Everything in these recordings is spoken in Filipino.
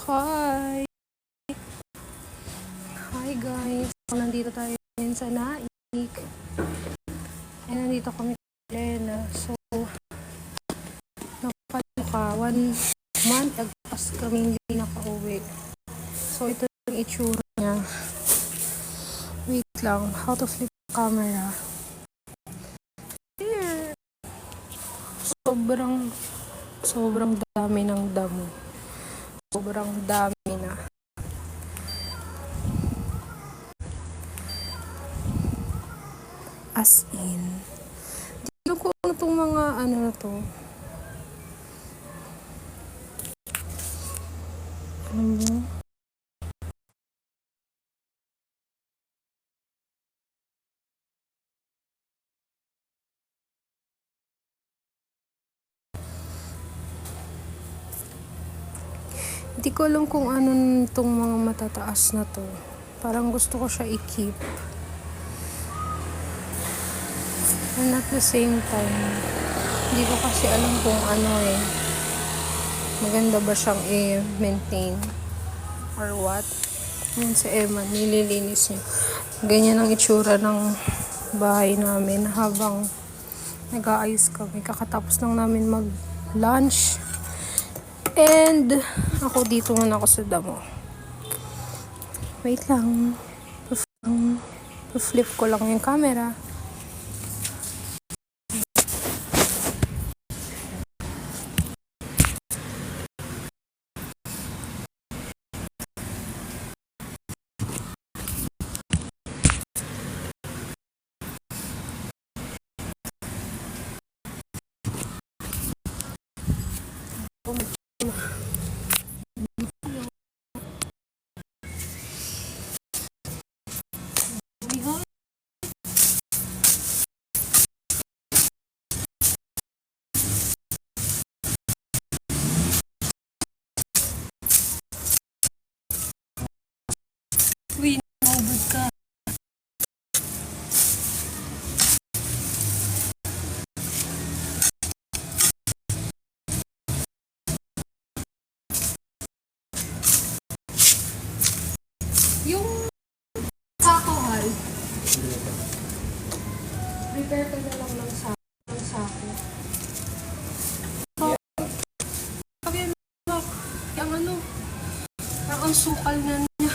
Hi! Hi guys! Nandito tayo ngayon sa Naik. Nandito kami sa Lena. So, nakapaloka. 1 month agpas kami hindi nakauwi. So, ito yung itsura niya. Wait lang. How to flip the camera. Here! Sobrang dami ng damo. Sobrang dami na. As in. Hindi ko ano itong mga ano na to. Ano mo? Hindi ko alam kung ano itong mga matataas na to. Parang gusto ko siya i-keep. And at the same time, hindi ko kasi alam kung ano maganda ba siyang i-maintain or what. Yun si Emma, nililinis niya. Ganyan ang itsura ng bahay namin habang nag-aayos kami. Kakatapos lang namin mag-lunch. And ako dito muna ako sa damo. Wait lang. Flip ko lang yung camera. Uy, naubod ka. Yung sakohal. Prepare ka na lang ng sako. Sabi mo, yung ano, ang sukal na niya.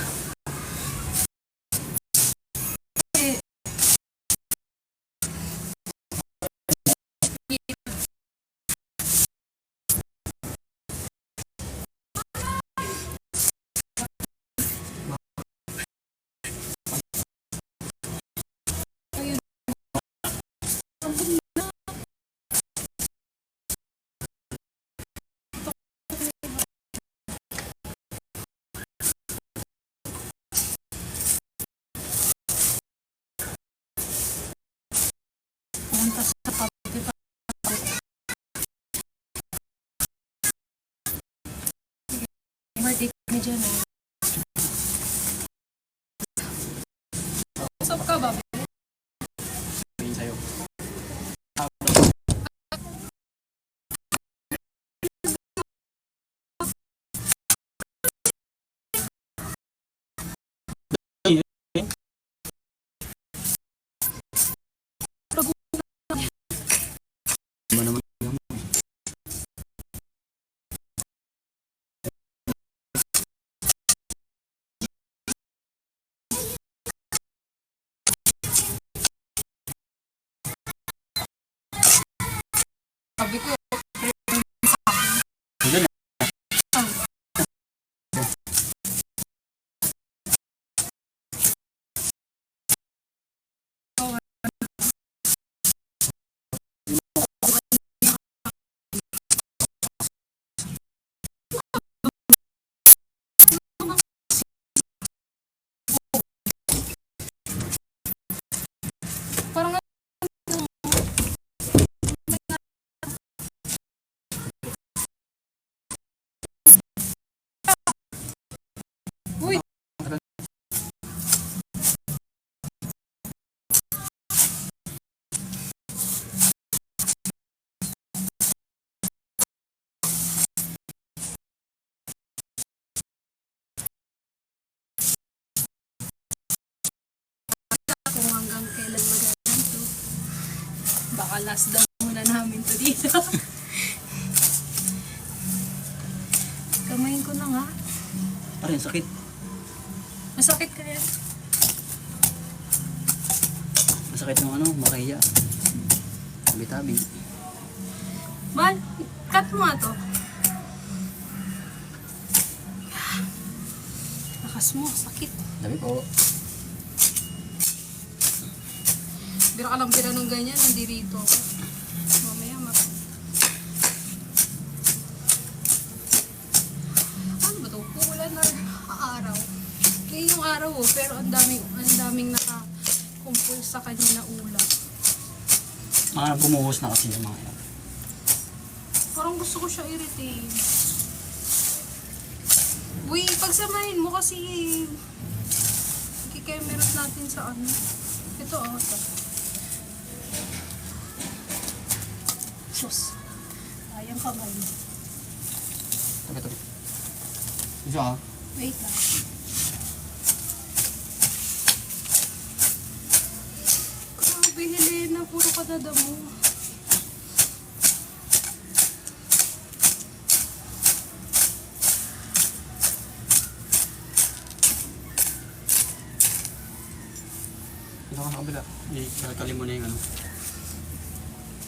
Punta sa kapit. Birthday kami dyan Usap ka ba? Sa'yo. Sabi ko, parang Baka last daw muna namin to dito. Kamayin ko na nga. Aray, sakit. Masakit ka yan. Masakit ng ano, makaya. Tabi-tabi. Mal, cut mo nga to. Lakas mo, sakit. Dami po. Bira ka lang bira ng ganyan, nandirito. Mamaya ano ba to? Uulan na araw. Kaya yung araw pero ang daming nakakumpul sa kanya na ulam. Mga bumuhos na kasi yung mga yan. Parang gusto ko siya i-retain. Uy, pagsamahin mo kasi kikamerot natin sa ano. Ito ito. Sus. Ayang kamay. Tabi-tabi. Isa ka. Wait lang. Grabe, Helena. Puro kadada mo. Isa ka sa kabila. Kalkalin mo na yung ano.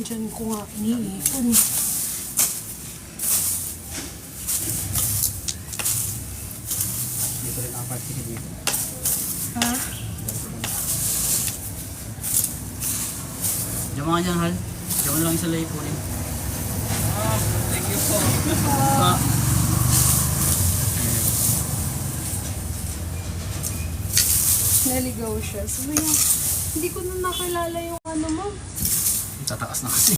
Diyan ko nga iniipon. Dito rin nakapartikid dito. Ha? Diyan mga dyan, Hal. Diyan mo na lang isa lay po rin. Thank you po. Naligaw siya. Sabi niya, hindi ko na nakilala yung ano mo. Tatakas na kasi.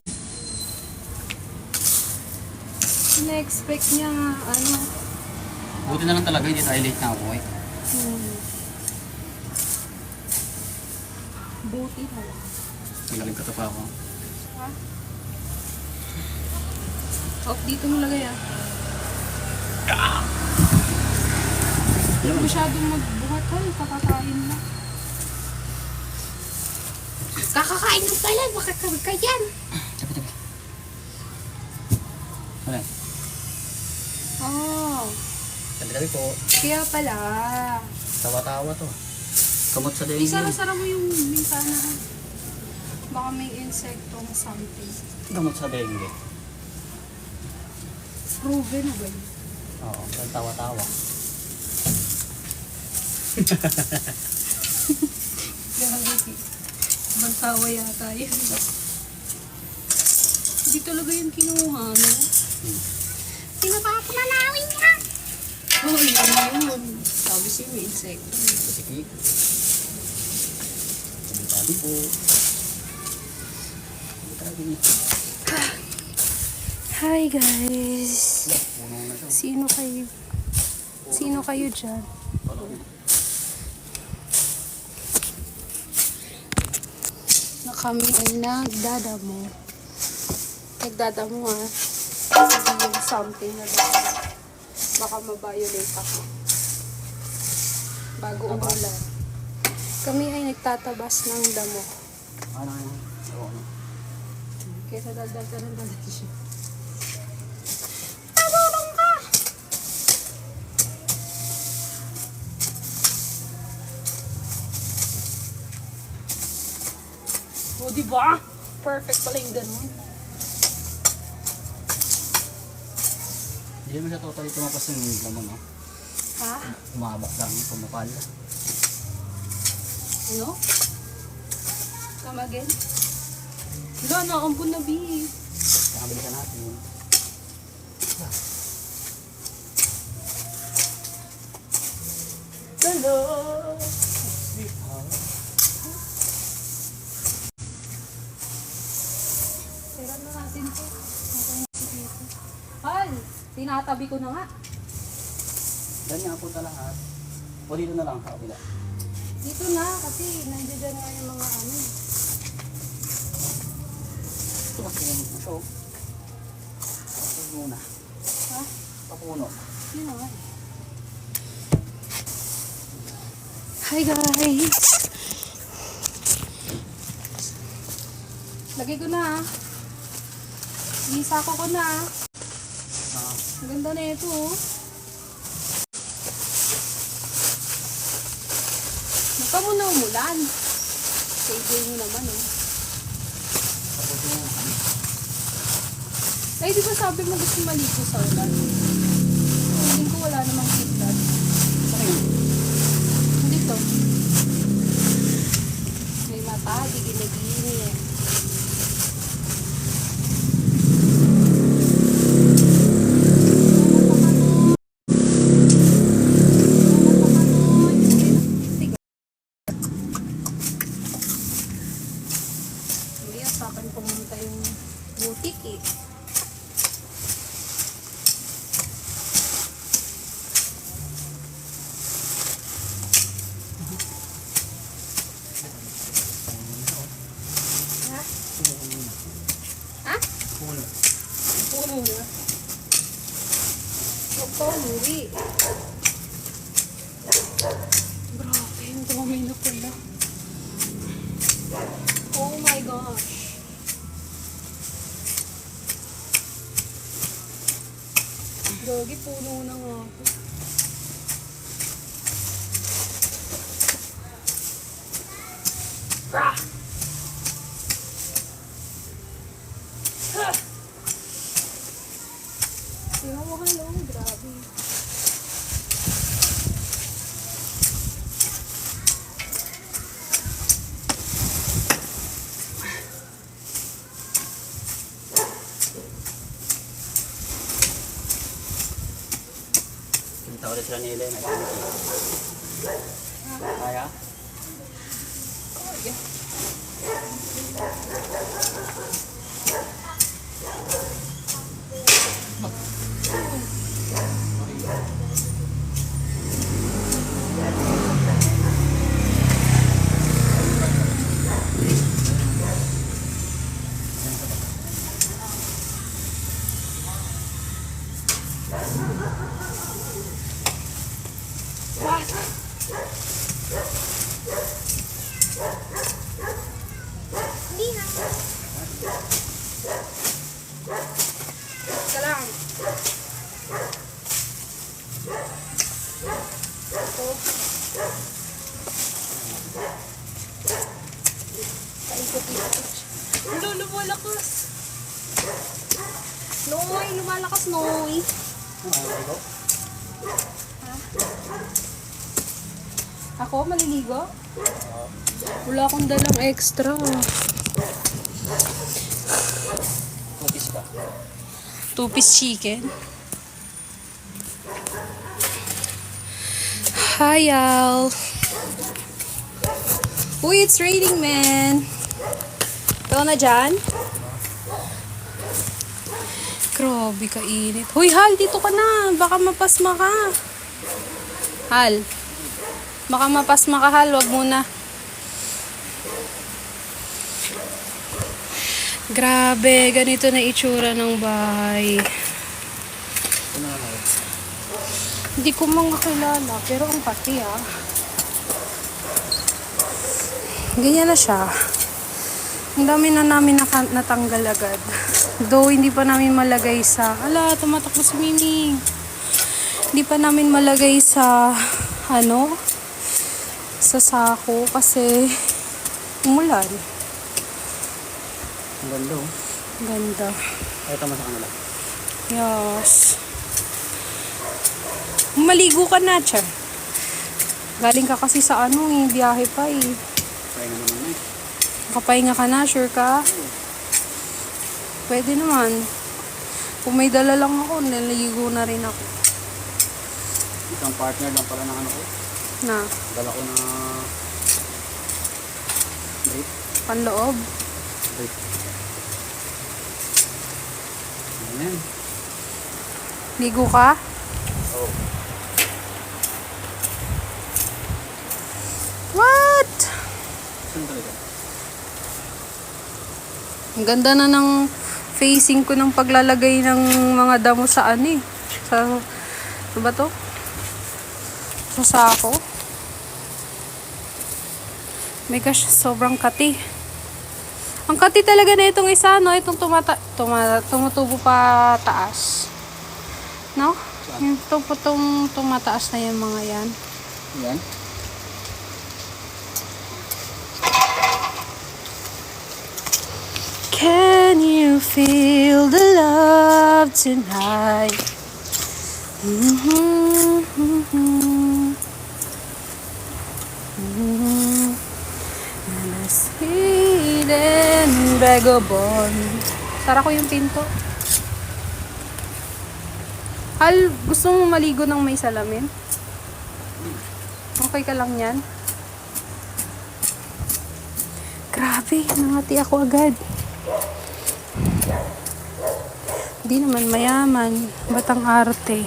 Na-expect niya ano. Buti na lang talaga, hindi tayo late na ako eh. Buti na lang. Magaling ka pa ako. Ha? Oh, dito mo lagay ah. Yan. Masyadong magbuhat ha, kakakain na. Kakakain na pala, makakawag ka yan. Tabi-tabi. Wala. Oh, Tabi-tabi po. kaya pala. Tawa-tawa to. Kamot sa daing. Isara-sara mo yung bintana ha. Baka may insektong something. Kamot sa daing. Proven ba yun? Oo, tawa-tawa. Grabe. Bantawa yata yun. Hindi talaga yung kinuha, no? Tinatapon na namin niya. Oh, yun. Sabi siya may insekto. Sige. Tabi-tabi po. Tabi-tabi. Hi guys. Puno na siya. Sino kayo? Sino kayo dyan? Na kami ay nagdadamo. Nagdadamo ha. Hindi yung something na damo. Baka mabiolate ako. Bago umulan. Kami ay nagtatabas ng damo. Ano yan? Oo. Kesa daldal ka ng daldal siya. O, diba? Perfect pala yung ganun. Hindi naman siya totally tumapas yung laman, no? Ha? Umabak lang, pumapal. Ano? Come again? Wala, nakampun na, B. Nakabilisan natin. Hello! Tira na natin to. Okay na si dito. Hal! Tinatabi ko na nga. Ganyan po lahat. O dito na lang, sa kabila. Dito na, kasi nandiyan dyan nga yung mga ano. Ito kasi yung show. Tapos muna. Ha? Papuno. Yun na nga eh. Hi guys! Lagay ko na, ah. Isako ko na, ah. Ang ganda na ito, oh. Mukha mo na umulan. Save mo naman, oh. Ay, di ba sabi mo gusto maligo sa ulan? Feeling ko wala namang kidlat. Dito. May mata, di ginagini. Mamaya sa akin pumunta yung butik eh. Ha? Puno na. Huwag ka umuwi. Grabe, yung dami na pala. Oh my gosh. Gagi, puno na nga ako. Tingnan mo, hello, grabe. Pinta ulit sila ni Ellen. Kaya? What? Hindi na. Ika lang. Ito. Paikot-ikot. Ano, lumalakas. Noy, lumalakas, Noy. Ako, maliligo? Wala akong dalang extra. Cookies ka. 2-piece chicken. Hi, y'all. Uy, it's raining, man. Ikaw na dyan? Grabe, kainit. Huy, Hal, dito ka na. Baka mapasma ka. Hal. Baka mapasma ka, Hal. Wag muna. Grabe, ganito na itsura ng bahay. Hindi ko mga kilala, pero ang pati ah. Ganyan na siya. Ang dami na namin natanggal agad. Though hindi pa namin malagay sa... Ala, tumatakbo si Mimi. Hindi pa namin malagay sa... Ano? Sa sako kasi umulan. Ang ganda oh. Ganda. Ay, tama sa kanila. Yes. Maligo ka na, Cha. Galing ka kasi sa ano eh, biyahe pa eh. Kaya na naman eh. Kapahinga ka na, sure ka? Pwede naman. Kung may dala lang ako, naligo na rin ako. Isang partner lang pala ng ano ko. Na, Dala ko na... Break. panloob. Break. Ayan. Ligo ka? Oh. What? Saan talaga? Ang ganda na ng facing ko ng paglalagay ng mga damo sa ano eh. Sa, ano ba to? Sa sako. My gosh, sobrang kati. Ang kati talaga na itong isa, no? Itong tumutubo pa taas. No? Yung tumataas na yung mga yan. Yan. Can you feel the love tonight? Sweet and vagabond. Sara ko yung pinto. Hal, gusto mo maligo ng may salamin? Okay ka lang yan? Grabe, nangati ako agad. Di naman mayaman, batang arte.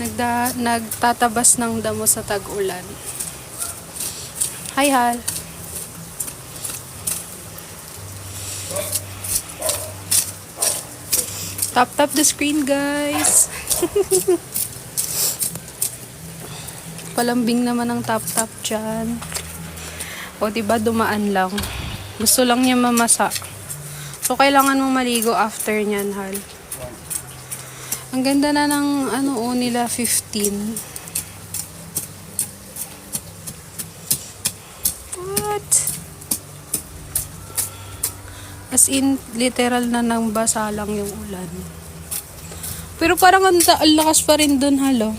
Nagtatabas ng damo sa tag-ulan. Hi, Hal. Tap the screen, guys. Palambing naman ang tap dyan. O, diba, dumaan lang. Gusto lang niya mamasa. So, kailangan mo maligo after nyan, Hal. Ang ganda na ng nila 15. What? As in, literal na nang basa lang yung ulan. Pero parang ang lakas pa rin dun, Halo.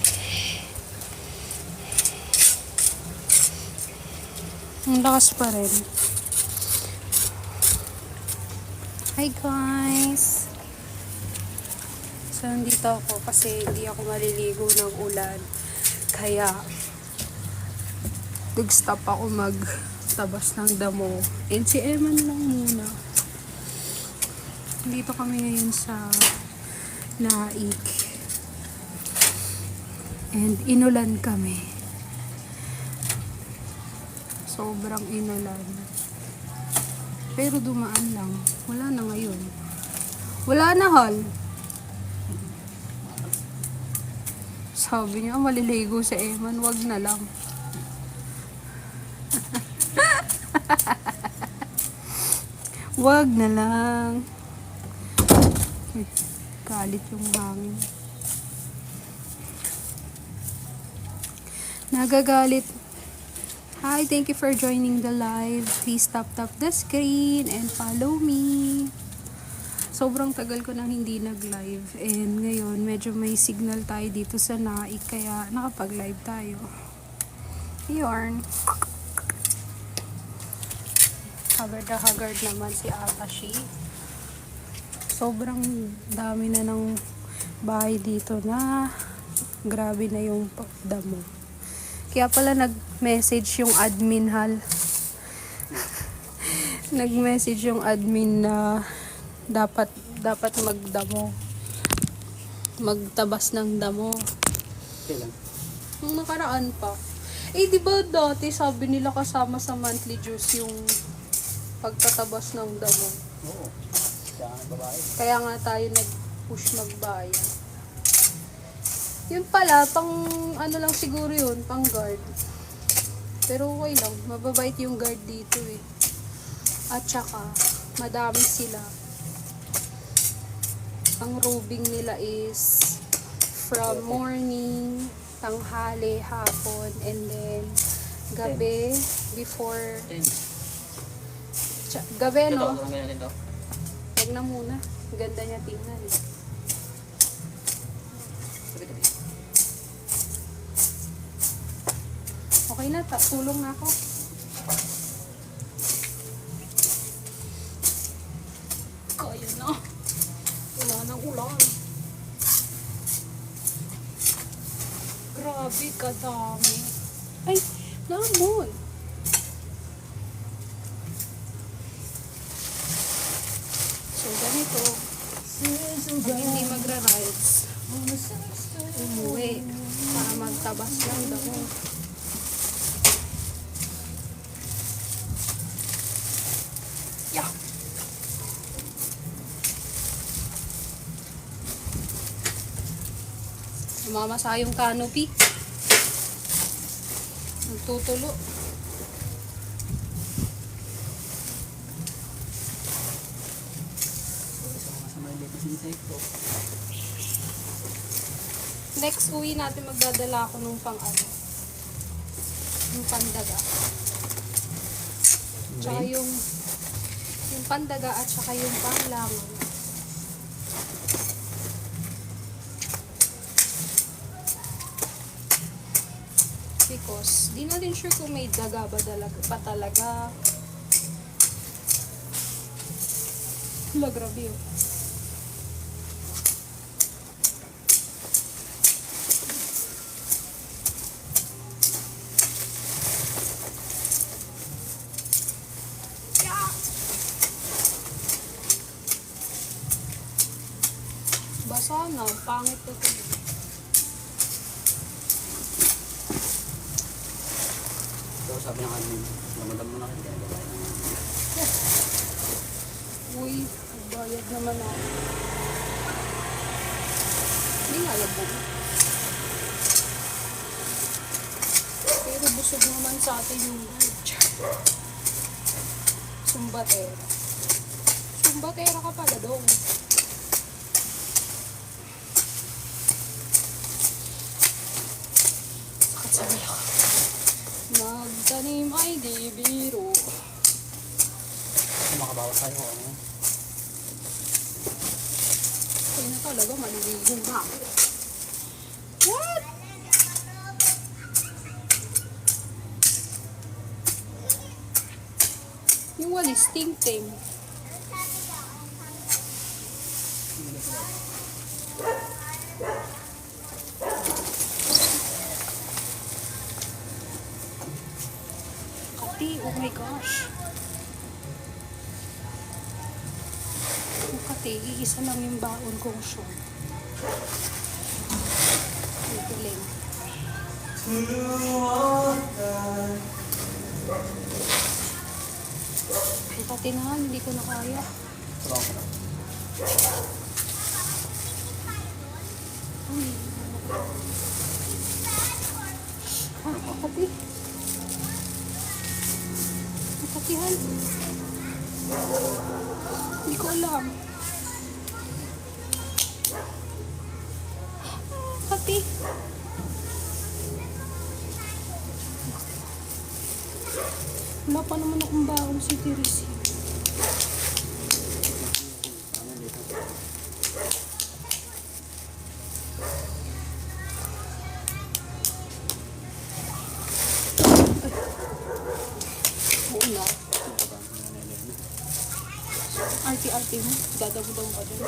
Ang lakas pa rin. Hi guys! So, nandito ako kasi hindi ako maliligo ng ulan. Kaya, nag-stop ako magtabas ng damo. And si Eman lang muna. Dito kami ngayon sa Naik. And inulan kami. Sobrang inulan. Pero dumaan lang. Wala na ngayon. Wala na, Hal. Sabi niya, maliligo sa Eman. Wag na lang. Wag na lang. Kalit yung hangin. Nagagalit. Hi, thank you for joining the live. Please tap the screen and follow me. Sobrang tagal ko nang hindi nag-live. And ngayon, medyo may signal tayo dito sa Naik. Kaya nakapag-live tayo. Yarn. Haggard naman si Atashi. Sobrang dami na ng bahay dito na grabe na yung damo. Kaya pala nag-message yung admin, Hal. Nag-message yung admin na dapat magdamo. Magtabas ng damo. Kailan? Nung nakaraan pa. Eh, di ba dati sabi nila kasama sa monthly dues yung pagtatabas ng damo? Oo. Kaya babae. Kaya nga tayo nag-push magbayad. Yun pala, pang ano lang siguro yun, pang guard. Pero okay lang, mababait yung guard dito eh. At saka, madami sila. Ang roving nila is from morning, tanghali, hapon, and then gabi, before... Gabi, no? Huwag na muna. Ganda niya tingnan eh. Okay na, tulong na ako. Kaya na. Wala nang ulan. Grabe, kadami. Ay, lamon. So, ganito. Pag hindi magra-rides, umuwi para magtabas lang damo. Yeah. Mamasa yung canopy. Tutulo. Isa mga sa maliit na insekto. Next uwi natin magdadala ako nung pang ano. Yung pandaga. Tsaka Brain? yung pandaga at saka yung panglangon. Because di natin sure kung may daga ba pa talaga. Hala, grabe yun. Basa na, pangit na ito. So sabi ng admin, lamadam mo na rin kaya babae na. Uy, bayad naman ako. Hindi nga labog. Pero busog naman sa atin yung sumbatera. Sumbatera ka pala dong. Sakit sa balak. Magtanim ay di biro. Kung makabawas tayo kung ano. Kaya na talaga maliligo na ako. What? Yung walis ting-ting. Kati, oh my gosh. Yung kati, iisa lang yung baon kong short. Ang galing. Ang kati na, hindi ko na kaya. Tulungan ko na. Uy. Ang kati. Ang katihan. Hindi ko alam. Kati. Wala pa naman akong baon si Teresi. Ano dito? Oo na. Napabang ko na nilin. Arte-arte mo. Dadaw-daw ka dun.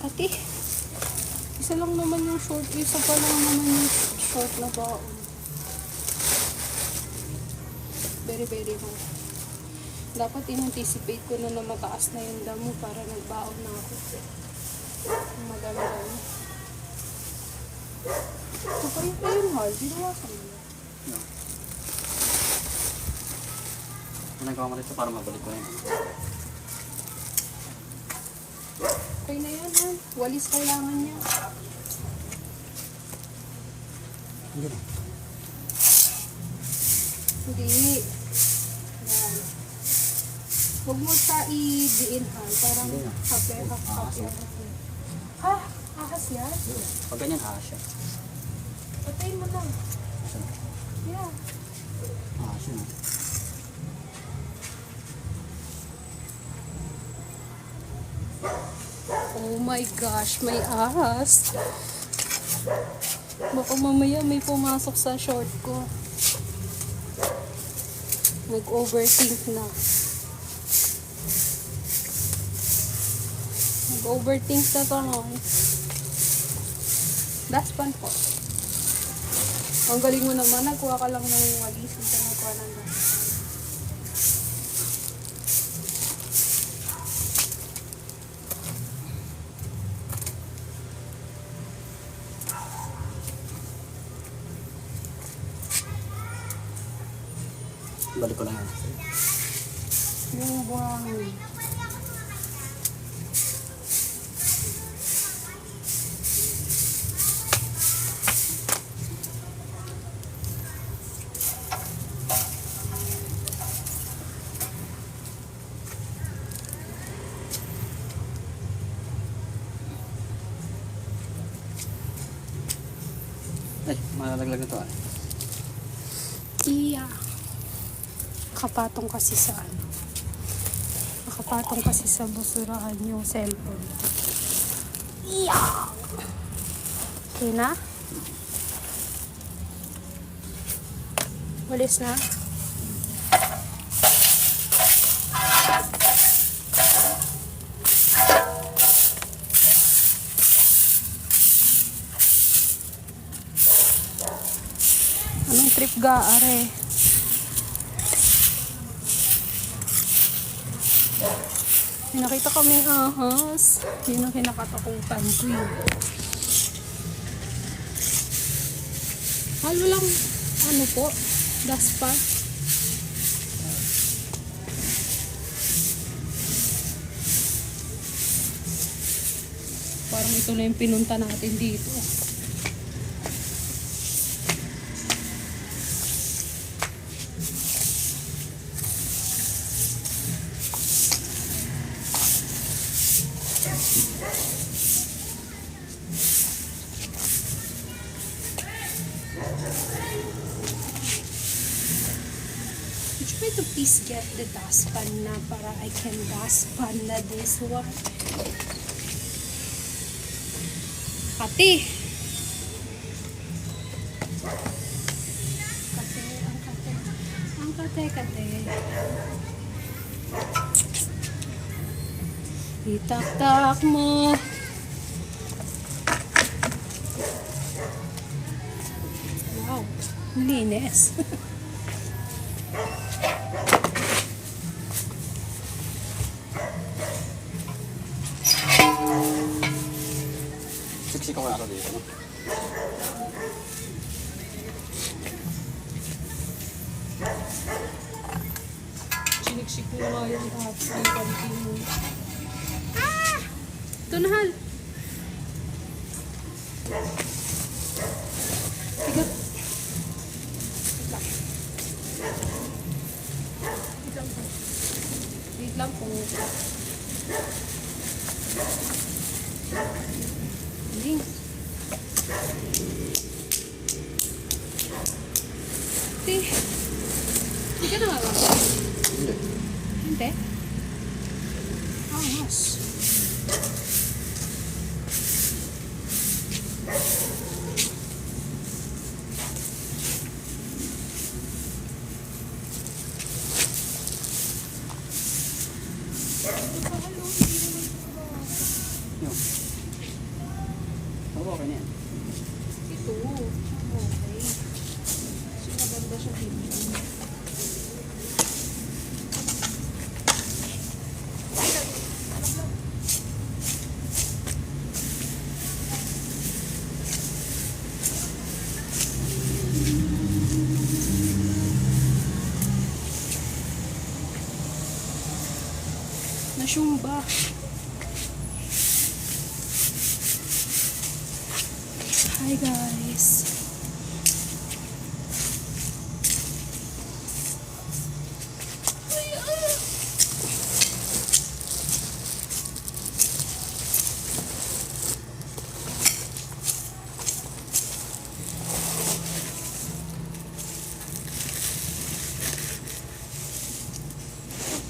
Ate, isa lang naman yung short. Isa pa lang naman yung short na baon. Very, very low. Dapat in-anticipate ko na mataas na yung damo para nagbaon na ako. Madami-dami. So, kayo pa yung hard. Binawasan mo. No. Nagawa mo rito para mabalik ko yun. Okay na yan, ha? Walis kailangan niya. Hindi na. Hindi. Yan. Huwag mo siya i-diin, ha? Parang Hindi na. happy. Ha? Ahas yan? Pag ganyan, siya. Patayin mo lang. Siya. Yeah. Siya na. Oh my gosh, may ahas. Baka mamaya may pumasok sa short ko. Nag-overthink na. Nag-overthink na to, no? Last one po. Ang galing mo naman, nagkuha ka lang ng walis. Hindi ka nagkuha ng last one. Balik ko lang yan. Yung buhangin. Malalaglag na to ah. Iya. Nakapatong kasi sa ano. Nakapatong kasi sa basurahan yung cellphone. Iya. Okay na? Walis na? Anong trip ga, are? May nakita kaming ahas. Yun ang kinakatakutan ko yun. Halo lang, ano po, daspat. Parang ito na yung pinunta natin dito. Would you like to please get the dustpan na para I can dustpan na this one? Kati! Kate, ang kate. Ang kate, kate. Itak-tak mo. Wow, linis. Siksik ako na ako dito. No? Siniksik mo nga yung tapos ng panty mo. Ah! Ito na, Hal. Tiga. Wait lang. Wait lang po. Galing. Hindi ka nakakagawa? Hindi. Hindi? Angas. Yun. Oo, okay na yan. Ito. Okay. So, maganda siya dito. Nasyumba. Hi guys.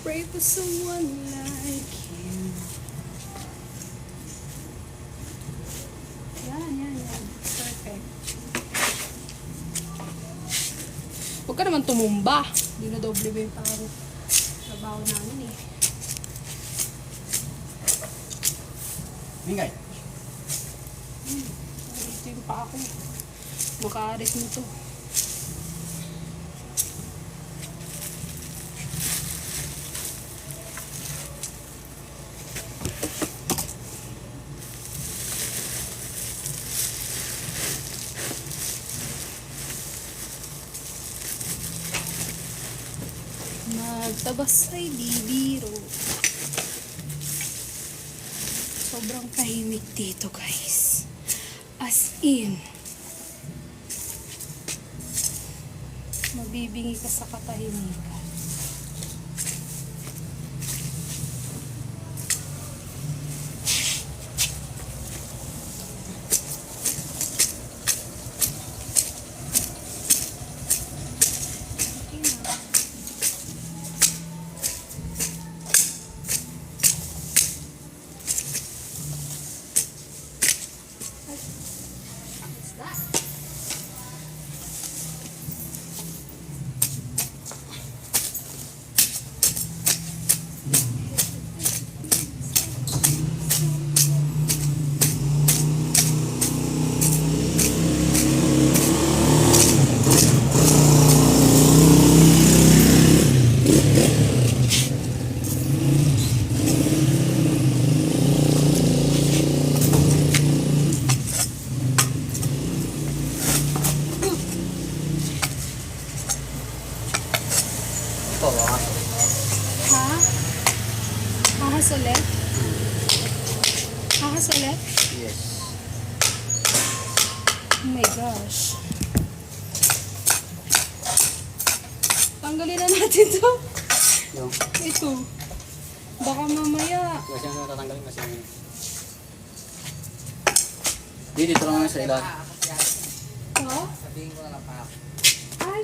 Pray for someone like you. Yan. Perfect. Huwag ka naman tumumba. Hindi na doble ba yung parang trabaho namin eh. Mingay. Ito yung pa ako. Makaaris mo to. Magtabas ay bibiro. Sobrang tahimik dito guys. As in. Mabibingi ka sa katahimikan. Hahas ulit? Hahas ulit? Yes. Oh my gosh. Tanggalin na natin to. Yung. Ito. Baka mamaya. Kasi ano tatanggalin kasi yun. Dito lang sa ilan. Oh? Sabihin ko na lang pa. Ay,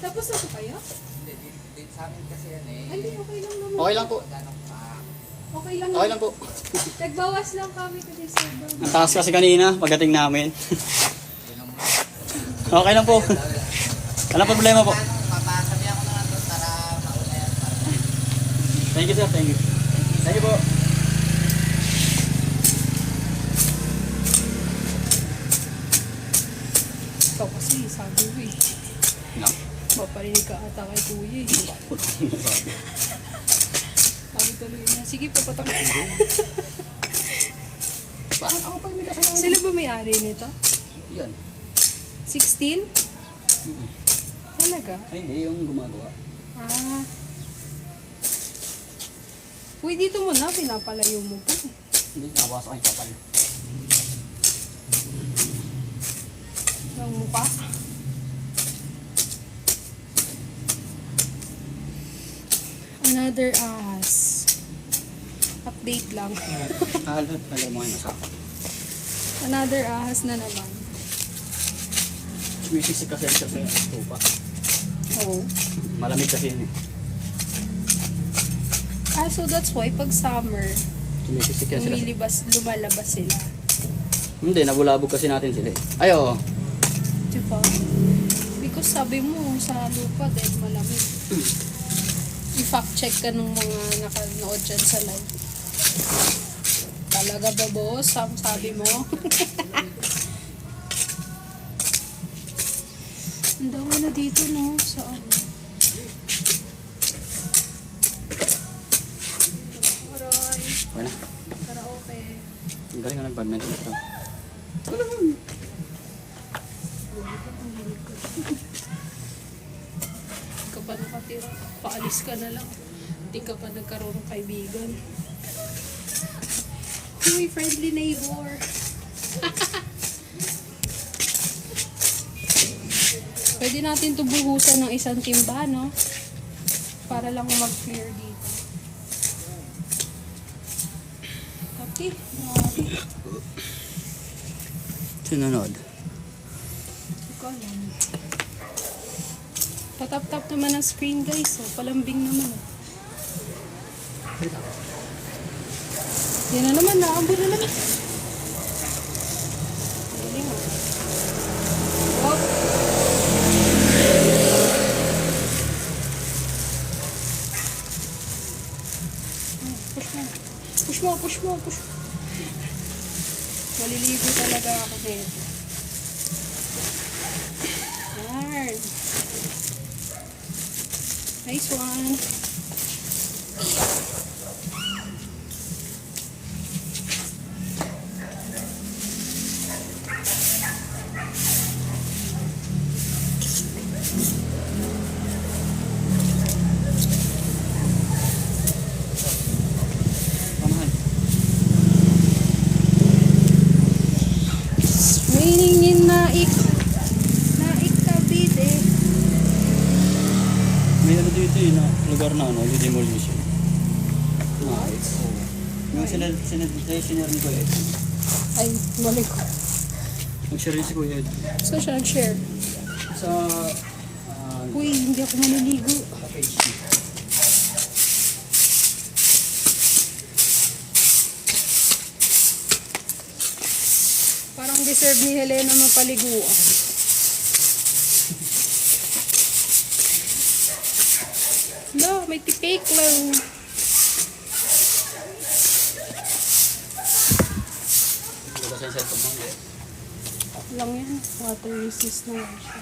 tapos na po kayo? Hindi, dito sa amin kasi yan eh. Ay, okay lang naman. Okay lang po. Ganong pa. Okay lang Okay lang po. Nagbawas lang kami kasi sobrang. Ang taas kasi kanina pagdating namin. Okay lang po. Walang problema po. Papasabihan ko na lang doon para mauna yan. Thank you sir, thank you. Thank you po. Ikaw kasi, sabi ko eh. No. Maparinig ka ata kay kuya eh. Sabi tuloy na, sige papatak. Bakit ako pa may kasalanan? Sila ba may-ari nito? Yan. 16? Talaga? Ay hindi, yung gumagawa. Ah. Uy, dito mo na, pinapalayo mo po. Hindi, nakabawas ako yung kapal. Ang mukha. Another ass. Update lang. Alam mo yung nasa. Another ahas na naman. Sumisisik kasi siya sa tupa. Oo. Malamig kasi yun eh. Ah, so that's why pag summer, Sumisisik yan sila. lumalabas sila. Hindi, nabulabog kasi natin sila eh. Ay oo. Diba? Because sabi mo, sa lupa dahil malamig. I-fact check ka nung mga nakanood dyan sa live. Talaga ba boss? Sabi mo? Ang dami na dito no? Sa ano? Aray. Okay na. Karaoke. Ang galing ka ng badminton ito. Hindi ka pa nakatira. Paalis ka na lang. Hindi ka pa nagkaroon ng kaibigan. Uy, friendly neighbor. Pwede natin ito buhusan ng isang timba, no? Para lang mag-clear dito. Okay, grabe. Sinunod. Ikaw lang. Patap-tap naman ang screen, guys. So, palambing naman. Yan na naman, naambun na naman. Galing ah. Hop. Push mo. Push mo. Maliligo talaga ako dito. Yarn. Nice one. Pamahan. Meaning naik kabide. May ano dito yun na lugar na ano, demolition. Nice. Yung sinir ni Kuya Ed. Ay, mali ko. Nag-share rin si Kuya Ed. So siya nag-share. Sa Uy, hindi ako maliligo. page. Parang deserve ni Helena mapaliguan. No, may tipik lang. Lugar sa cellphone mo. Lang yan. Water resist na lang siya.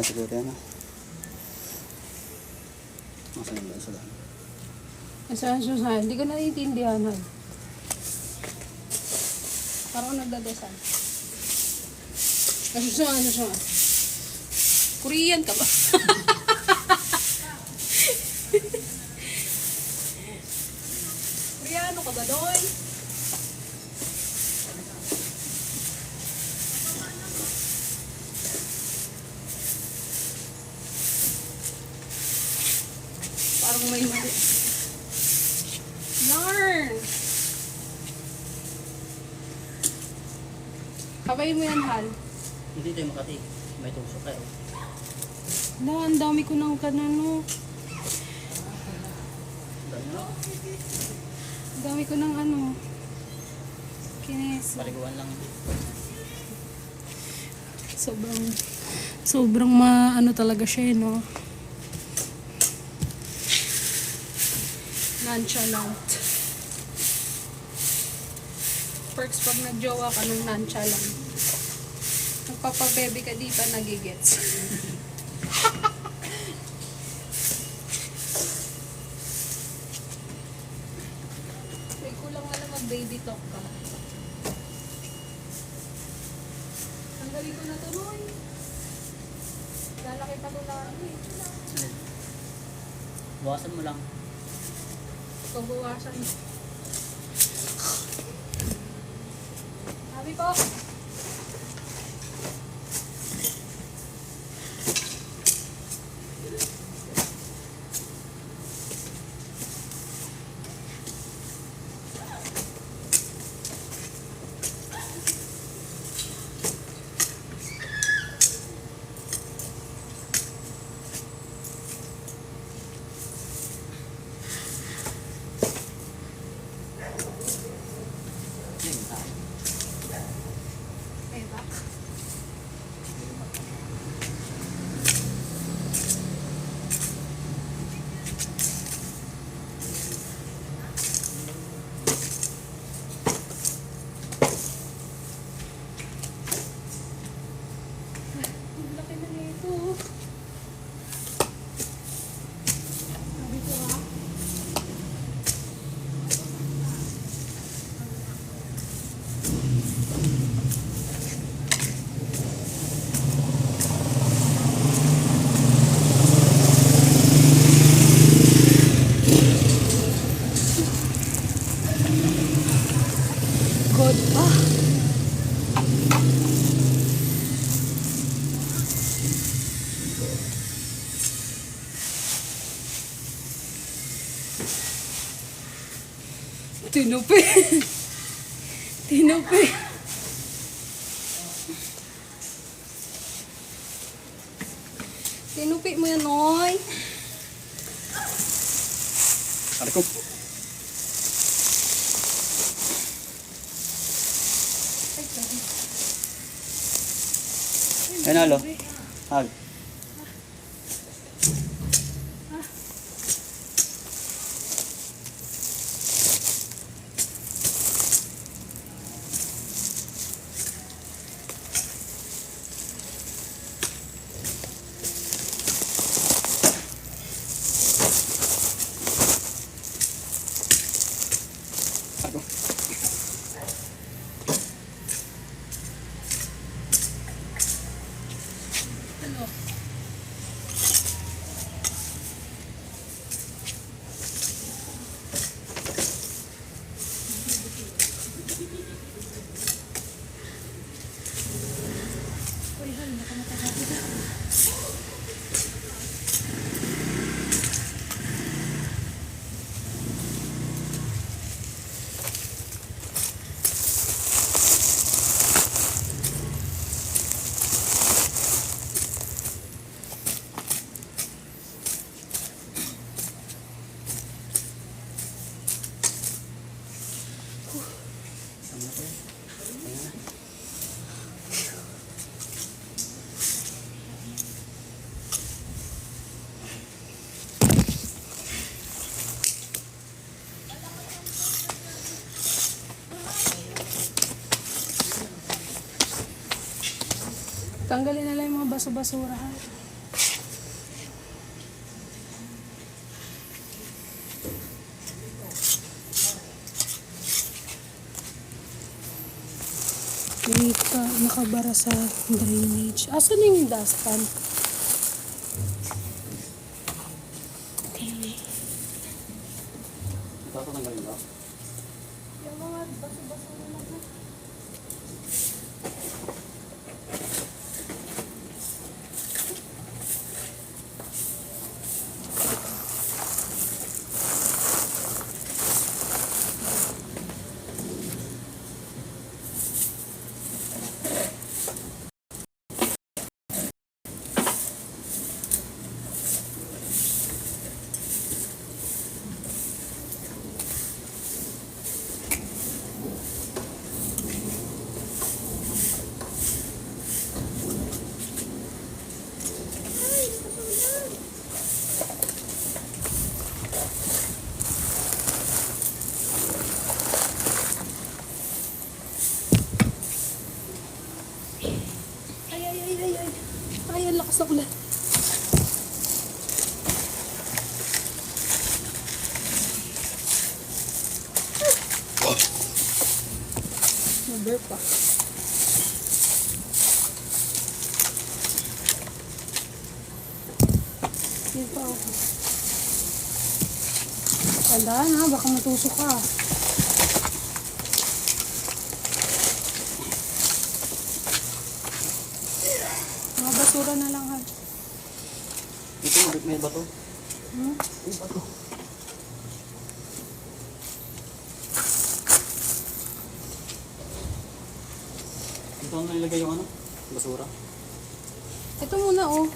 na siguro yan. Nasaan ba? Saan? Susan, hindi ko naiintindihan. Parang nagdadasal. Susan. Korean ka ba? Koreano ka ba, Doy? Parang may mali. Yarn! Kabayin mo yan, Hal. Hindi tayo makati. May tusok kayo. Ang dami ko ng kanano. Ang dami ko ng ano. Kinis. Paliguan lang. Sobrang ano talaga siya, no? Nonchalant. Perks pag nagjowa ka ng nonchalant. Nagpapabebe ka, di pa nagigets. May kulang na lang mag-baby talk ka. Ang galing ko na tuloy. Lalaki pa tulaan eh. Bukasan mo lang. Pagbawasan. Sabi po. Eva. Ang laki na nito. Sabi ko ha. God, Tinupi. Tinupi. Tinupi mo yan, Noy. Aray ko. Ayun, halo. Hal. Aray ko. Ano? Uy, Hal, baka matagabi ka. Sama na ko yan. Ayun na. Tanggalin na lang yung mga baso-basura, ha? nakabara sa drainage. Asan na yung dustpan? Tatanggalin ba? Yung mga baso-baso na lang. Ay, ang lakas ng ulan. Number pa. Yan pa ako. Tandaan ha, baka matusok ka. Mga basura na lang ha. Ito, may bato. Hmm? May bato. Ito ang nilagay yung ano? Basura. Ito muna oh.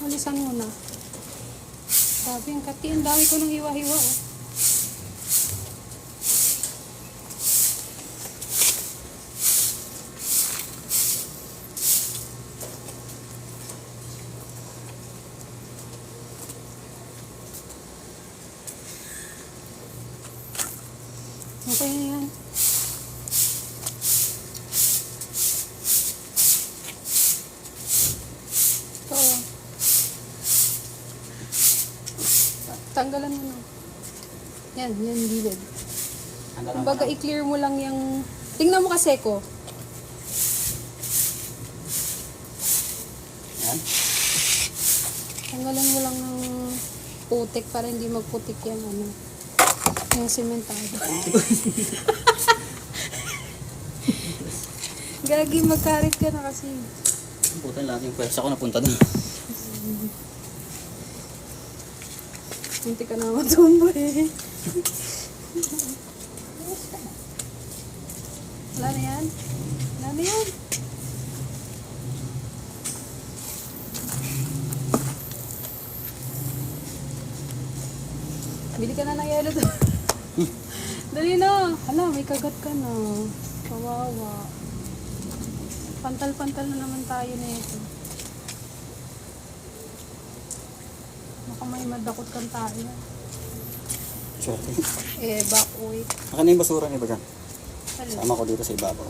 Alisan muna. Sabi ang kati, ang dami ko ng hiwa-hiwa oh. Okay na yan. Ito oh. Tanggalan mo na. Yan gilid. Kumbaga i-clear mo lang yung... Tingnan mo kasi ko. Yan. Tanggalan mo lang ng putik para hindi magputik yung ano. Yung sementado. Gagi, magkarit ka na kasi. Puta lahat yung pwersa ko napunta doon. Hindi ka na matumba eh. Wala na yan? Wala na yan? Bili ka na ng yelo doon. Dali na. Hala, may kagat ka na. Kawawa. Pantal-pantal na naman tayo na ito. Baka may madakot kang tayo. Sure. Evacuate. Akin na yung basura niya ba dyan? Hala. Sama ko dito sa ibabaw.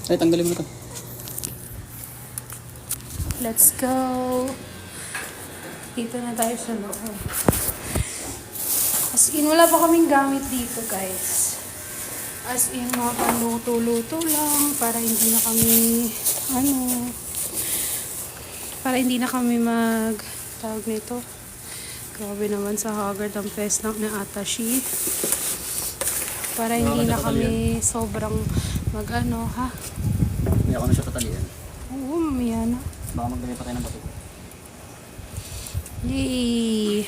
Ay, tanggalin mo na ito. Let's go. Dito na tayo sa loob. As in, wala pa kaming gamit dito, guys. As in, mga panluto-luto lang para hindi na kami, para hindi na kami tawag nito. Grabe naman sa haggard ang pes ng Atashi. Para hindi na kami sobrang ha? Hindi ako na siya tatalian. Oo, mamaya na. Baka maglagay pa tayo ng bato. Yay!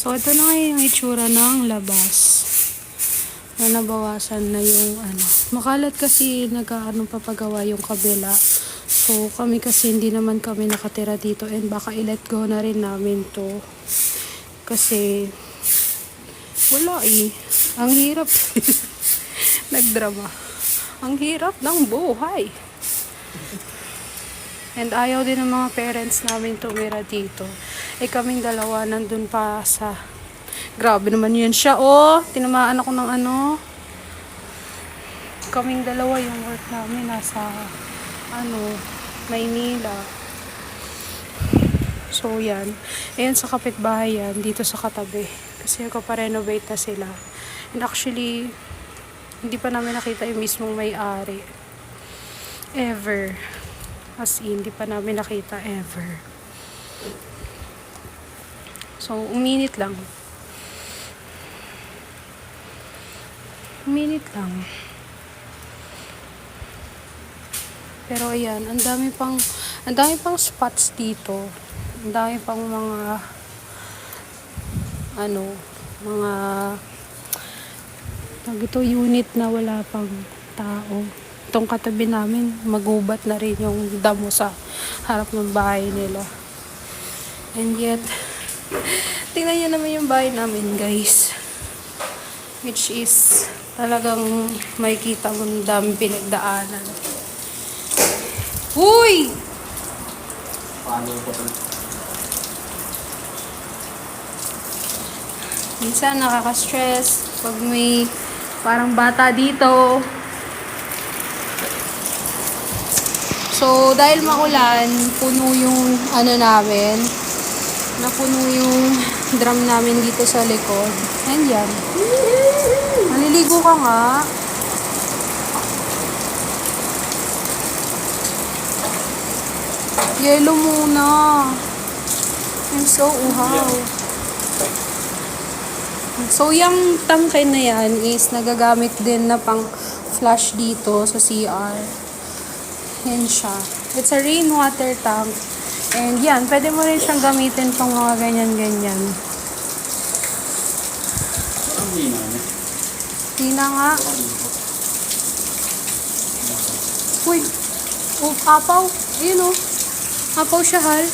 So, ito na ngayon yung itsura ng labas. Na nabawasan na yung Makalat kasi papagawa yung kabila. So, kami kasi hindi naman kami nakatira dito and baka i-let go na rin namin to. Kasi, wala eh. Ang hirap. Nagdrama. Ang hirap ng buhay. And ayaw din ng mga parents namin tumira dito. Eh kaming dalawa nandun pa sa... Grabe naman yun siya. Oh, tinamaan ako ng Kaming dalawa yung work namin nasa Maynila. So yan. Ayan sa kapitbahay yan. Dito sa katabi. Kasi nagpa-renovate na sila. And actually, Hindi pa namin nakita yung mismong may-ari. Ever. As in, hindi pa namin nakita ever. So, uminit lang. Uminit lang. Pero ayan, ang dami pang spots dito. Ang dami pang mga mga unit na wala pang tao. Itong katabi namin, magubat na rin yung damo sa harap ng bahay nila. And yet, tingnan niyo naman yung bahay namin, guys. Which is, talagang makikita mo ang daming pinagdaanan. Uy! Paano ko ito? Minsan nakaka-stress pag may parang bata dito. So, dahil maulan, puno yung namin. Napuno yung drum namin dito sa likod. And yan. Maliligo ka nga. Yelo muna. I'm so uhaw. So, yung tangkay na yan is nagagamit din na pang flush dito sa CR. Yan siya. It's a rainwater tank. And yan, pwede mo rin siyang gamitin pang mga ganyan-ganyan. Ang hina niya. Tina nga. Uy. Oh, apaw. Ayun oh. Apaw siya, Hal.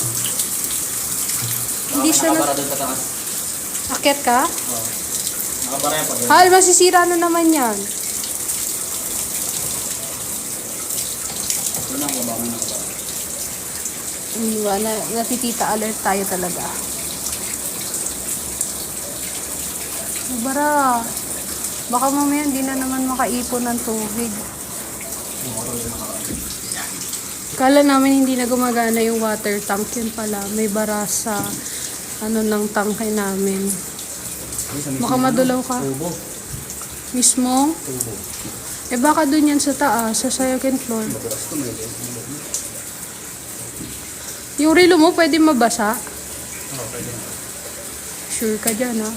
Hindi siya na... Nakabara doon sa taas. Akit ka? Oo. Nakabara yan pa doon. Hal, masisira na naman yan. Doon ang baba, may nakabara. Diba? Natitita alert tayo talaga. Bara. Baka mamaya hindi na naman makaipon ng tubig. Kala namin hindi na gumagana yung water tank. Yun pala. May bara sa ng tangkay namin. Baka madulaw ka. Tubo. Mismo? Tubo. Eh baka dun yan sa taas, sa second floor. Madalas ko may Yung relo mo pwede mabasa? Oo, pwede na. Sure ka dyan, ha?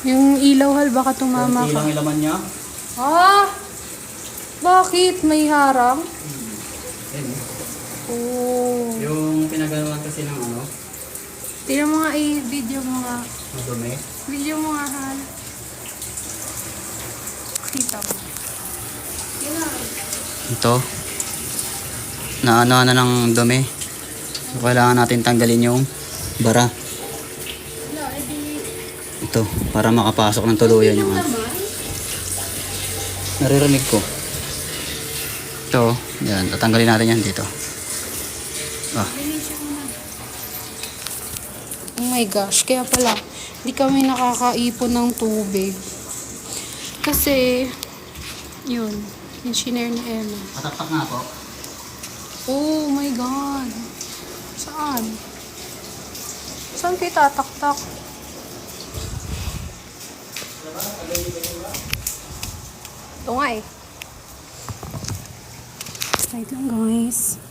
Yung ilaw, Hal, baka tumama Kunti ka. lang yung laman niya. Ah! Bakit? May harang? Ayun. Oo. Yung pinagalawan kasi ng Tingnan mo nga video mo nga. madumi. Video mo nga, Hal. Kita mo. Yun na. Ito. Na ng dumi. So, kailangan natin tanggalin yung bara. Wala, edi... Ito, para makapasok ng tuluyan yung naman. Naririnig ko. Ito, yan. Tatanggalin natin yan dito. Ah, Oh my gosh, kaya pala, hindi kami nakakaipon ng tubig. Kasi, yun, yung shinare ni Emma. patakpak nga po. Oh my God. Saan? Saan kayo tataktak? Ito nga eh. Wait lang guys.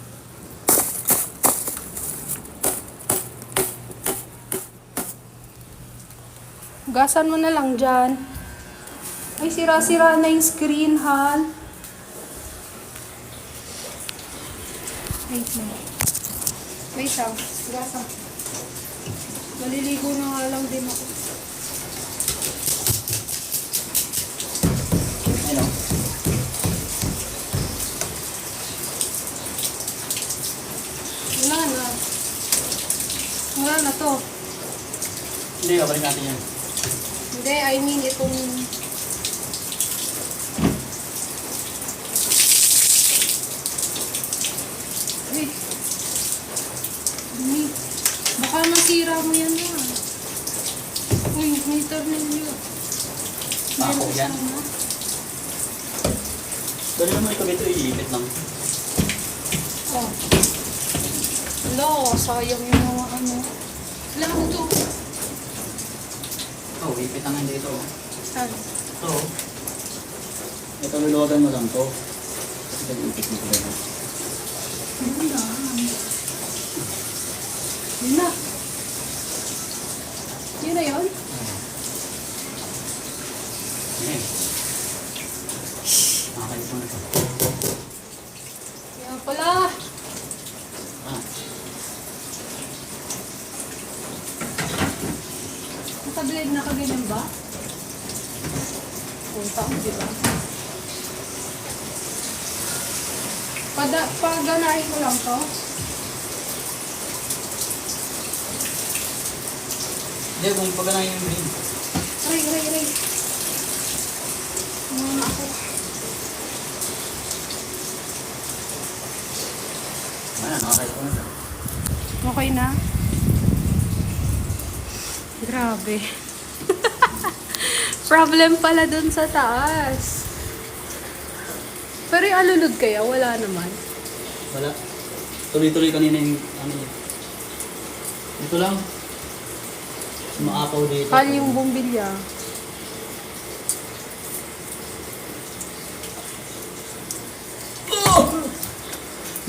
Gasan mo na lang dyan. Ay, sira-sira na yung screen, Hal. Wait lang. Wait lang. Gasan. Maliligo na nga lang din ako. Ano? Wala na. Wala na to. Hindi, kabalik natin yan. Hindi, I mean itong... Wait. Dumi. Baka masira mo yan na. Uy, may tornilyo. Ako yan. Dali naman ikaw ito, iipit lang. Oh. Wala, sayang yung mga ano. Wala ko to. Oh, ipit lang yan dito. Saan? Ito. Ito, luluwagan mo lang to. Kasi nag-iipit mo talaga. Yun na. Yun na yun? Ayan. Nakakalit mo na to. Kaya pala. Ah. Naka-blade na kaganyan ba? Punta mo, di ba? Paganahin ko lang to. Hindi, kung pagkanahin yung green. Aray. Ano ako? Nakakalit mo na to. Okay na? Grabe. Problem pala dun sa taas. Pero yung alulod kaya, wala naman. Wala. Tuloy-tuloy kanina yung ano yun. Dito lang. Maapaw dito. Kali yung bumbilya.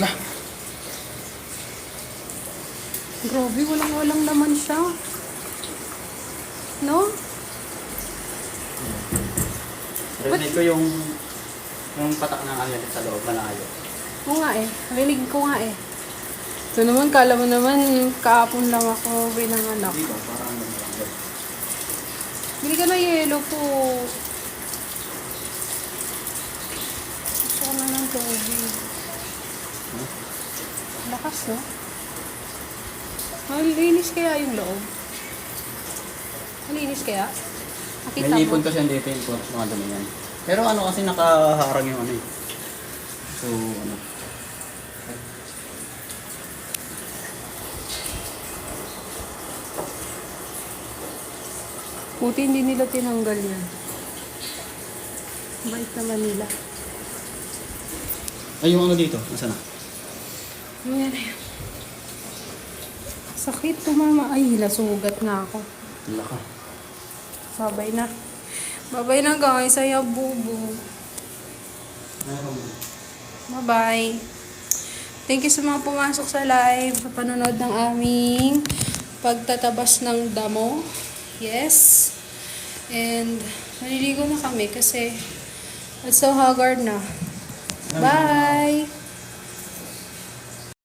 Lah! Grabe, walang naman siya. No? Rinig ko yung patak ng angel sa loob, malayo. Oo nga eh. Rinig ko nga eh. Ito naman, kala mo naman, kahapon lang ako pinanganak. Dito, parang ano lang. Bili ka na yelo po. Gusto ko na ng tubig. Lakas, no? Malinis kaya yung loob? Malinis kaya? Nakita May mo? ipon kasi dito yung mga dumi yan. Pero ano kasi nakaharang yung ano eh. So, ano. Buti hindi nila tinanggal yan. Bait naman nila. Ay, yung ano dito, nasa na? Ayan na yan. Sakit tumama. Ay, nasugat na ako. Laka. Babay na. Babay na guys. Ayaw bubo. Bye-bye. Thank you sa mga pumasok sa live. Sa panonood ng aming pagtatabas ng damo. Yes. And naliligo na kami kasi it's so haggard na. Bye!